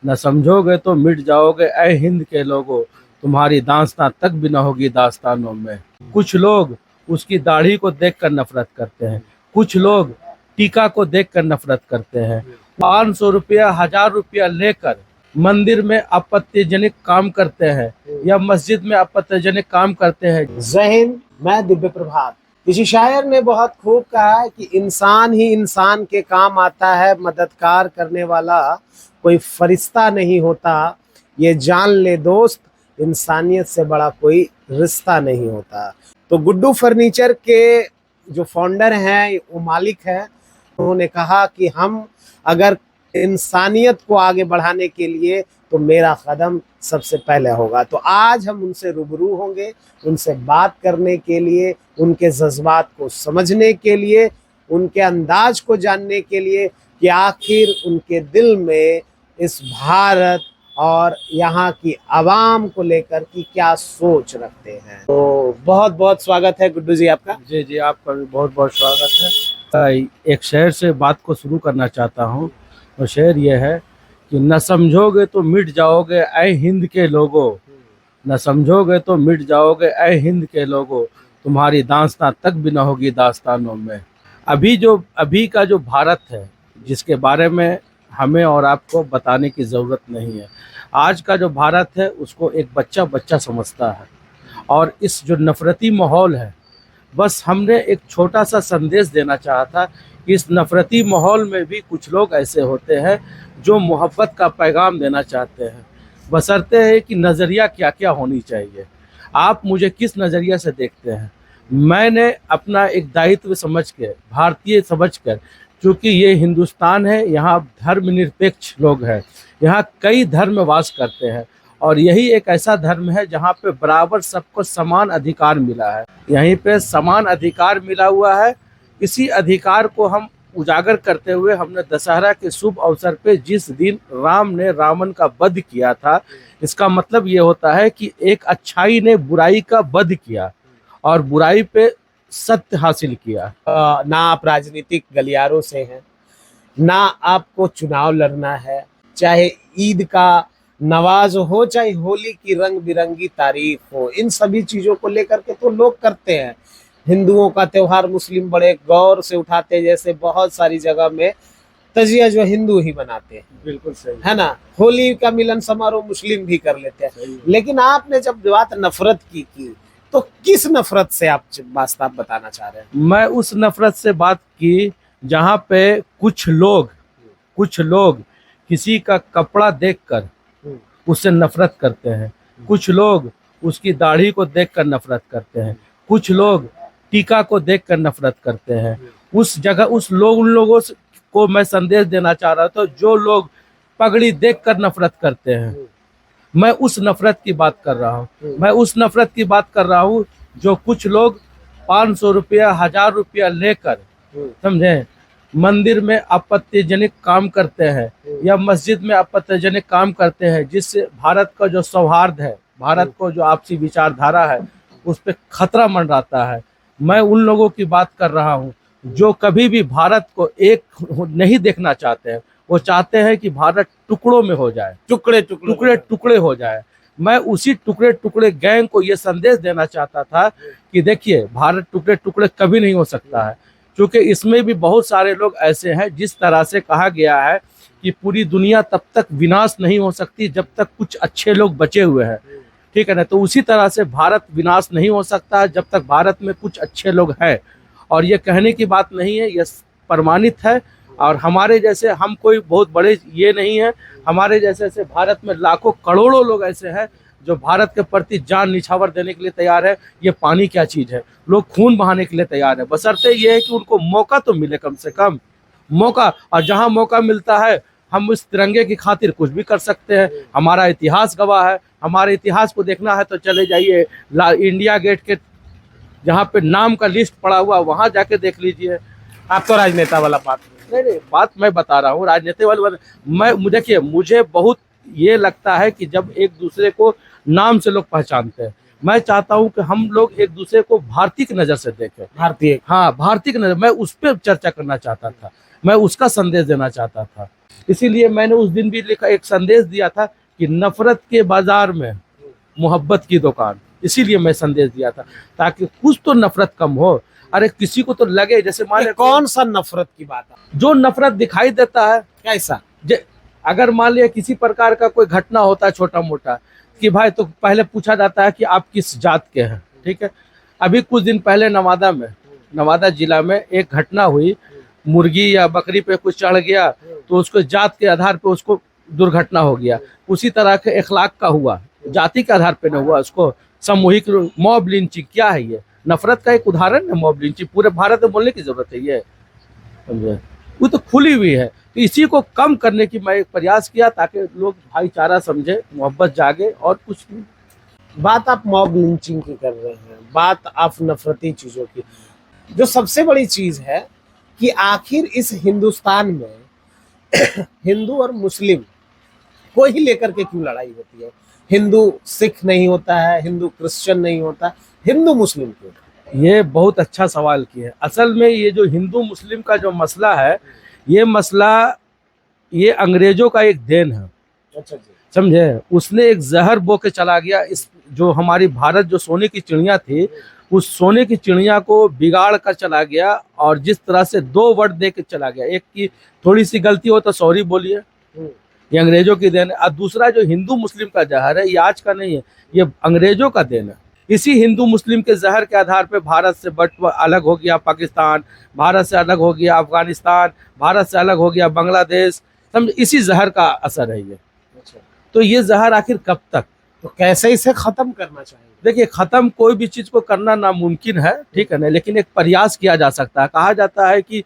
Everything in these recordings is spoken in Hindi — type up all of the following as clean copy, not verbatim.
न समझोगे तो मिट जाओगे ऐ हिंद के लोगों, तुम्हारी दास्तां तक भी न होगी दास्तानों में। कुछ लोग उसकी दाढ़ी को देखकर नफरत करते हैं, कुछ लोग टीका को देखकर नफरत करते हैं। 500 रुपया 1000 रुपया लेकर मंदिर में आपत्तिजनक काम करते हैं या मस्जिद में आपत्तिजनक काम करते हैं। जय हिंद। मैं दिव्य प्रभात। किसी शायर ने बहुत खूब कहा है कि इंसान ही इंसान के काम आता है, मददगार करने वाला कोई फरिश्ता नहीं होता। ये जान ले दोस्त, इंसानियत से बड़ा कोई रिश्ता नहीं होता। तो गुड्डू फर्नीचर के जो फाउंडर हैं, वो मालिक हैं, उन्होंने कहा कि हम अगर इंसानियत को आगे बढ़ाने के लिए तो मेरा कदम सबसे पहले होगा। तो आज हम उनसे रूबरू होंगे, उनसे बात करने के लिए, उनके जज्बात को समझने के लिए, उनके अंदाज को जानने के लिए कि आखिर उनके दिल में इस भारत और यहाँ की आवाम को लेकर की क्या सोच रखते हैं। तो बहुत बहुत स्वागत है गुड्डू जी आपका। जी जी, आपका भी बहुत बहुत स्वागत है। एक शेर से बात को शुरू करना चाहता हूँ। तो शेर ये है कि न समझोगे तो मिट जाओगे ऐ हिंद के लोगों, न समझोगे तो मिट जाओगे ऐ हिंद के लोगों, तुम्हारी दास्तां तक भी न होगी दास्तानों में। अभी का जो भारत है, जिसके बारे में हमें और आपको बताने की ज़रूरत नहीं है। आज का जो भारत है उसको एक बच्चा बच्चा समझता है, और इस जो नफ़रती माहौल है, बस हमने एक छोटा सा संदेश देना चाहा था कि इस नफ़रती माहौल में भी कुछ लोग ऐसे होते हैं जो मोहब्बत का पैगाम देना चाहते हैं। बशर्ते है कि नज़रिया क्या क्या होनी चाहिए, आप मुझे किस नज़रिया से देखते हैं। मैंने अपना एक दायित्व समझ के, भारतीय समझ कर, चूँकि ये हिंदुस्तान है, यहाँ धर्मनिरपेक्ष लोग हैं, यहाँ कई धर्म वास करते हैं, और यही एक ऐसा धर्म है जहाँ पे बराबर सबको समान अधिकार मिला है। यहीं पे समान अधिकार मिला हुआ है। इसी अधिकार को हम उजागर करते हुए हमने दशहरा के शुभ अवसर पे, जिस दिन राम ने रावण का वध किया था, इसका मतलब ये होता है कि एक अच्छाई ने बुराई का वध किया और बुराई पे सत्य हासिल किया। ना आप राजनीतिक गलियारों से हैं, ना आपको चुनाव लड़ना है। चाहे ईद का नवाज हो, चाहे होली की रंग बिरंगी तारीख हो, इन सभी चीजों को लेकर के तो लोग करते हैं। हिंदुओं का त्योहार मुस्लिम बड़े गौर से उठाते हैं, जैसे बहुत सारी जगह में तजिया जो हिंदू ही बनाते हैं। बिल्कुल सही है ना। होली का मिलन समारोह मुस्लिम भी कर लेते हैं। लेकिन आपने जब बात नफरत की तो किस नफरत से आप वास्तव बताना चाह रहे हैं? मैं उस नफरत से बात की जहाँ पे कुछ लोग किसी का कपड़ा देखकर उससे नफरत करते हैं, कुछ लोग उसकी दाढ़ी को देखकर नफरत करते हैं, कुछ लोग टीका को देखकर नफरत करते हैं। उस जगह उन लोगों को मैं संदेश देना चाह रहा था जो लोग पगड़ी देखकर नफरत करते हैं। मैं उस नफरत की बात कर रहा हूँ। मैं उस नफरत की बात कर रहा हूँ जो कुछ लोग 500 रुपया 1000 रुपया लेकर, समझे, मंदिर में आपत्तिजनक काम करते हैं या मस्जिद में आपत्तिजनक काम करते हैं, जिससे भारत का जो सौहार्द है, भारत को जो आपसी विचारधारा है, उस पर खतरा मंडराता है। मैं उन लोगों की बात कर रहा हूँ जो कभी भी भारत को एक नहीं देखना चाहते हैं। वो चाहते हैं कि भारत टुकड़ों में हो जाए, टुकड़े हो जाए। मैं उसी टुकड़े टुकड़े गैंग को ये संदेश देना चाहता था कि देखिए, भारत टुकड़े टुकड़े कभी नहीं हो सकता है, क्योंकि इसमें भी बहुत सारे लोग ऐसे हैं। जिस तरह से कहा गया है कि पूरी दुनिया तब तक विनाश नहीं हो सकती जब तक कुछ अच्छे लोग बचे हुए हैं, ठीक है ना। तो उसी तरह से भारत विनाश नहीं हो सकता जब तक भारत में कुछ अच्छे लोग हैं। और ये कहने की बात नहीं है, ये प्रमाणित है। और हमारे जैसे, हम कोई बहुत बड़े ये नहीं है, हमारे जैसे भारत में लाखों करोड़ों लोग ऐसे हैं जो भारत के प्रति जान निछावर देने के लिए तैयार है। ये पानी क्या चीज़ है, लोग खून बहाने के लिए तैयार है, बशर्ते ये है कि उनको मौका तो मिले, कम से कम मौका। और जहाँ मौका मिलता है हम उस तिरंगे की खातिर कुछ भी कर सकते हैं। हमारा इतिहास गवाह है। हमारे इतिहास को देखना है तो चले जाइए इंडिया गेट के जहाँ पे नाम का लिस्ट पड़ा हुआ, वहाँ जाके देख लीजिए। आप तो राजनेता वाला बात नहीं, बात मैं बता रहा हूँ राजनीति वाले। मैं देखिए, मुझे बहुत ये लगता है कि जब एक दूसरे को नाम से लोग पहचानते हैं, मैं चाहता हूँ कि हम लोग एक दूसरे को भारतीय की नज़र से देखें। भारतीय, हाँ, भारतीय की नज़र, मैं उस पर चर्चा करना चाहता था, मैं उसका संदेश देना चाहता था। इसीलिए मैंने उस दिन भी लिखा, एक संदेश दिया था कि नफरत के बाजार में मोहब्बत की दुकान। इसीलिए मैं संदेश दिया था ताकि कुछ तो नफरत कम हो। अरे किसी को तो लगे, जैसे मान ये ले कौन सा नफरत की बात है? जो नफरत दिखाई देता है, कैसा? अगर मान लिया किसी प्रकार का कोई घटना होता है छोटा मोटा, कि भाई तो पहले पूछा जाता है कि आप किस जात के हैं, ठीक है। अभी कुछ दिन पहले नवादा जिला में एक घटना हुई, मुर्गी या बकरी पे कुछ चढ़ गया तो उसको जात के आधार पे उसको दुर्घटना हो गया। उसी तरह के इखलाक का हुआ, जाति के आधार पे न हुआ, उसको सामूहिक मॉब लिंचिंग। क्या है ये? नफरत का एक उदाहरण है मॉब लिंचिंग। पूरे भारत में बोलने की जरूरत है ये, समझे? वो तो खुली हुई है। तो इसी को कम करने की मैं एक प्रयास किया ताकि लोग भाईचारा समझे, मोहब्बत जागे, और कुछ नहीं। बात आप मॉब लिंचिंग की कर रहे हैं, बात आप नफरती चीजों की। जो सबसे बड़ी चीज है कि आखिर इस हिंदुस्तान में हिंदू और मुस्लिम को ही लेकर के क्यों लड़ाई होती है? हिंदू सिख नहीं होता है, हिंदू क्रिश्चियन नहीं होता, हिंदू मुस्लिम क्यों? ये बहुत अच्छा सवाल किया है। असल में ये जो हिंदू मुस्लिम का जो मसला है, ये मसला ये अंग्रेजों का एक देन है, अच्छा जी। समझे। उसने एक जहर बो के चला गया। इस जो हमारी भारत जो सोने की चिड़िया थी, उस सोने की चिड़िया को बिगाड़ कर चला गया, और जिस तरह से दो वर्ड दे के चला गया, एक की थोड़ी सी गलती हो तो सॉरी बोलिए, ये अंग्रेजों की देन है। और दूसरा जो हिंदू मुस्लिम का जहर है, ये आज का नहीं है, ये अंग्रेजों का देन है। इसी हिंदू मुस्लिम के जहर के आधार पे भारत से अलग हो गया पाकिस्तान, भारत से अलग हो गया अफगानिस्तान, भारत से अलग हो गया बांग्लादेश, समझ। इसी जहर का असर है ये। अच्छा, तो ये जहर आखिर कब तक? तो कैसे इसे खत्म करना चाहिए? देखिए, खत्म कोई भी चीज को करना नामुमकिन है, ठीक है ना, लेकिन एक प्रयास किया जा सकता है। कहा जाता है कि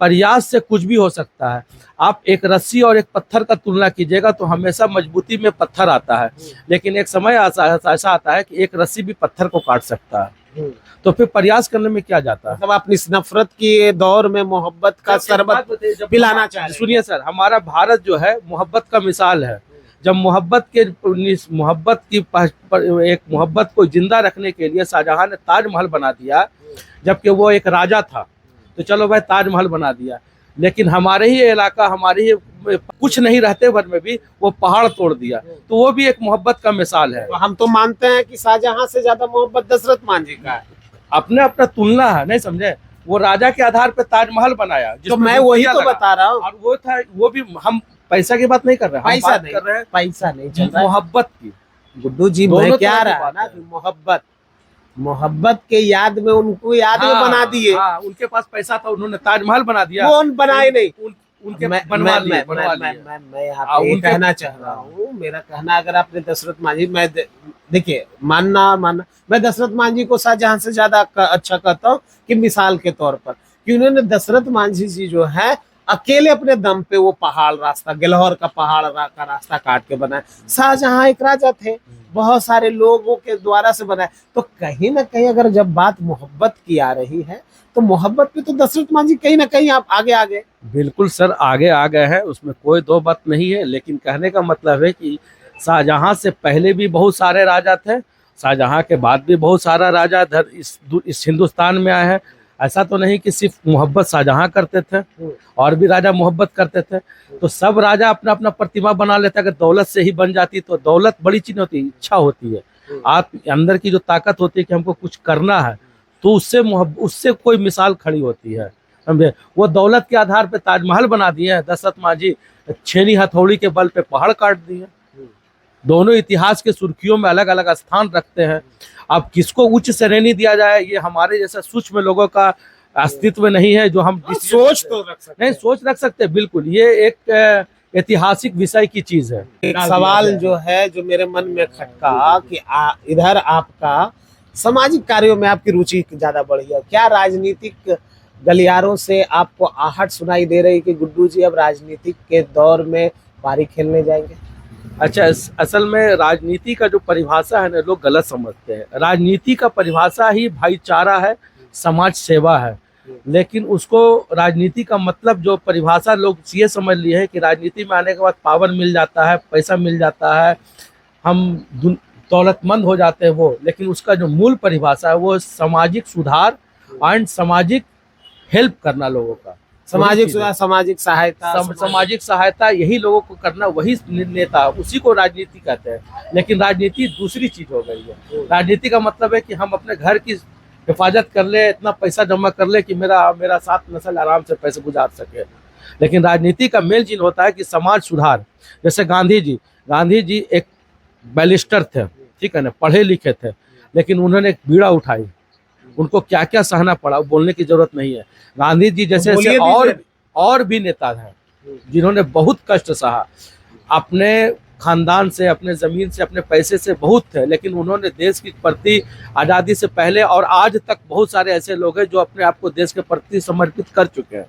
प्रयास से कुछ भी हो सकता है। आप एक रस्सी और एक पत्थर का तुलना कीजिएगा तो हमेशा मजबूती में पत्थर आता है, लेकिन एक समय ऐसा आता है कि एक रस्सी भी पत्थर को काट सकता है। तो फिर प्रयास करने में क्या जाता है? मतलब आप इस नफरत के दौर में मोहब्बत का शरबत पिलाना चाह रहे हैं? सुनिए सर, हमारा भारत जो है मोहब्बत का मिसाल है। जब मोहब्बत की एक मोहब्बत को जिंदा रखने के लिए शाहजहां ने ताजमहल बना दिया, जबकि वो एक राजा था, तो चलो भाई ताजमहल बना दिया, लेकिन हमारे ही इलाका, हमारे ही कुछ नहीं रहते भर में भी वो पहाड़ तोड़ दिया। तो वो भी एक मोहब्बत का मिसाल है। तो हम तो मानते हैं कि शाहजहां से ज्यादा मोहब्बत दशरथ मांझी का है। अपने अपना तुलना है, नहीं समझे। वो राजा के आधार पे ताजमहल बनाया, तो मैं वही तो बता रहा हूँ। और वो था, वो भी हम पैसा की बात नहीं कर रहे हैं, पैसा नहीं कर रहे हैं, पैसा नहीं चल रहा है। मोहब्बत की। गुड्डू जी, दोनों मैं क्या तरह की रहा बात ना है। कि मोहब्बत के याद में उनको याद में बना दिए। हाँ, उनके पास पैसा था, उन्होंने ताजमहल बना दिया। वो बनाए नहीं, उनके मैं बनवा लिए, बनवा लिए। मैं यहाँ पे ये कहना चाह रहा हूँ, मेरा कहना, अगर आपने दशरथ मांझी, मैं देखिए मानना मैं दशरथ मांझी को शाहजहां से ज्यादा अच्छा कहता हूँ कि मिसाल के तौर पर, कि उन्होंने दशरथ मांझी जी जो है अकेले अपने दम पे वो पहाड़ रास्ता, गलहौर का पहाड़ का रास्ता काट के बनाए। शाहजहां एक राजा थे, बहुत सारे लोगों के द्वारा से बनाए। तो कहीं ना कहीं अगर जब बात मोहब्बत की आ रही है, तो मोहब्बत पे तो दशरथ मांझी कहीं ना कहीं आप आगे आ गए। बिल्कुल सर, आगे आ गए हैं, उसमें कोई दो बात नहीं है। लेकिन कहने का मतलब है कि शाहजहां से पहले भी बहुत सारे राजा थे, शाहजहां के बाद भी बहुत सारा राजा इस हिंदुस्तान में आए हैं। ऐसा तो नहीं कि सिर्फ मोहब्बत शाहजहां करते थे, और भी राजा मोहब्बत करते थे। तो सब राजा अपना अपना प्रतिमा बना लेते। अगर दौलत से ही बन जाती तो दौलत बड़ी चीज होती है, इच्छा होती है, आप अंदर की जो ताकत होती है कि हमको कुछ करना है, तो उससे कोई मिसाल खड़ी होती है, समझे। वो दौलत के आधार पे ताजमहल बना दिए हैं दशरथ मांझी, छेनी हथौड़ी के बल पे पहाड़ काट दिए। दोनों इतिहास के सुर्खियों में अलग अलग स्थान रखते हैं। अब किसको उच्च श्रेणी दिया जाए, ये हमारे जैसे सूक्ष्म लोगों का अस्तित्व नहीं है जो हम सोच तो रख सकते नहीं सोच रख सकते। बिल्कुल, ये एक ऐतिहासिक विषय की चीज है। एक सवाल जो है, जो मेरे मन में खटका कि इधर आपका सामाजिक कार्यों में आपकी रुचि ज्यादा बढ़ी है, क्या राजनीतिक गलियारों से आपको आहट सुनाई दे रही कि गुड्डू जी अब राजनीतिक के दौर में पारी खेलने जाएंगे? अच्छा, असल में राजनीति का जो परिभाषा है ना, लोग गलत समझते हैं। राजनीति का परिभाषा ही भाईचारा है, समाज सेवा है। लेकिन उसको राजनीति का मतलब जो परिभाषा लोग ये समझ लिए है कि राजनीति में आने के बाद पावर मिल जाता है, पैसा मिल जाता है, हम दौलतमंद हो जाते हैं वो। लेकिन उसका जो मूल परिभाषा है वो सामाजिक सुधार एंड सामाजिक हेल्प करना लोगों का। सामाजिक चीज़ है। सामाजिक सहायता सामाजिक सहायता यही लोगों को करना, वही नेता, उसी को राजनीति कहते हैं। लेकिन राजनीति दूसरी चीज हो गई है। राजनीति का मतलब है कि हम अपने घर की हिफाजत कर ले, इतना पैसा जमा कर ले कि मेरा मेरा 7 नस्ल आराम से पैसे गुजार सके। लेकिन राजनीति का मेन चीज होता है कि समाज सुधार। जैसे गांधी जी एक बैरिस्टर थे, ठीक है ना, पढ़े लिखे थे, लेकिन उन्होंने एक बीड़ा उठाई, उनको क्या क्या सहना पड़ा वो बोलने की जरूरत नहीं है। गांधी जी जैसे बोलिए ऐसे और भी नेता हैं जिन्होंने बहुत कष्ट सहा, अपने खानदान से, अपने जमीन से, अपने पैसे से बहुत थे, लेकिन उन्होंने देश के प्रति आज़ादी से पहले और आज तक बहुत सारे ऐसे लोग हैं जो अपने आप को देश के प्रति समर्पित कर चुके हैं।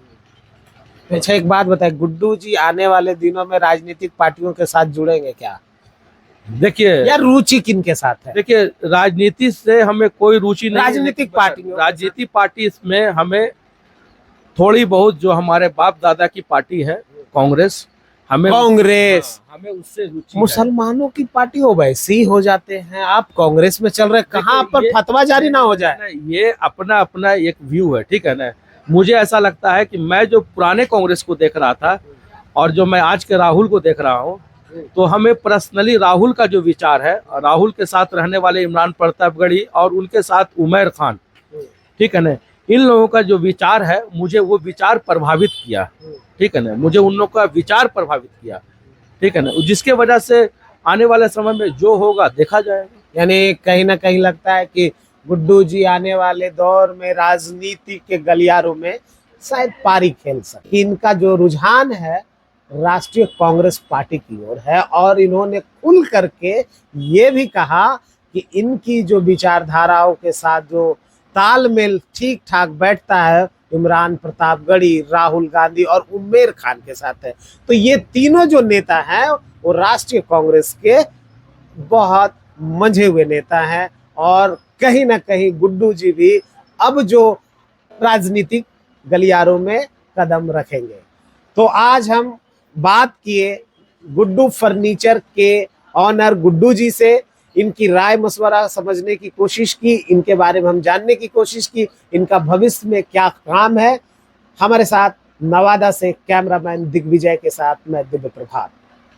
अच्छा, एक बात बताए, गुड्डू जी आने वाले दिनों में राजनीतिक पार्टियों के साथ जुड़ेंगे क्या? देखिए, या रुचि किन के साथ है? देखिए, राजनीति से हमें कोई रुचि नहीं है। राजनीतिक पार्टी में हमें थोड़ी बहुत, जो हमारे बाप दादा की पार्टी है कांग्रेस, हमें उससे रुचि है। मुसलमानों की पार्टी हो वैसी हो जाते हैं, आप कांग्रेस में चल रहे, कहाँ पर फतवा जारी ना हो जाए? ये अपना अपना एक व्यू है, ठीक है ना। मुझे ऐसा लगता है कि मैं जो पुराने कांग्रेस को देख रहा था और जो मैं आज के राहुल को देख रहा हूँ, तो हमें पर्सनली राहुल का जो विचार है, राहुल के साथ रहने वाले इमरान प्रतापगढ़ी और उनके साथ उमर खान, ठीक है ना, इन लोगों का जो विचार है, मुझे वो विचार प्रभावित किया, ठीक है ना, मुझे उन लोगों का विचार प्रभावित किया, ठीक है ना, जिसके वजह से आने वाले समय में जो होगा देखा जाएगा। यानी कहीं ना कहीं लगता है कि गुड्डू जी आने वाले दौर में राजनीति के गलियारों में शायद पारी खेल सके। इनका जो रुझान है राष्ट्रीय कांग्रेस पार्टी की ओर है, और इन्होंने खुल करके ये भी कहा कि इनकी जो विचारधाराओं के साथ जो तालमेल ठीक ठाक बैठता है इमरान प्रतापगढ़ी, राहुल गांधी और उमेर खान के साथ है। तो ये तीनों जो नेता हैं वो राष्ट्रीय कांग्रेस के बहुत मंझे हुए नेता हैं, और कहीं ना कहीं गुड्डू जी भी अब जो राजनीतिक गलियारों में कदम रखेंगे। तो आज हम बात किए गुड्डू फर्नीचर के ऑनर गुड्डू जी से, इनकी राय मशवरा समझने की कोशिश की, इनके बारे में हम जानने की कोशिश की, इनका भविष्य में क्या काम है। हमारे साथ नवादा से कैमरामैन दिग्विजय के साथ मैं दिव्य प्रभात।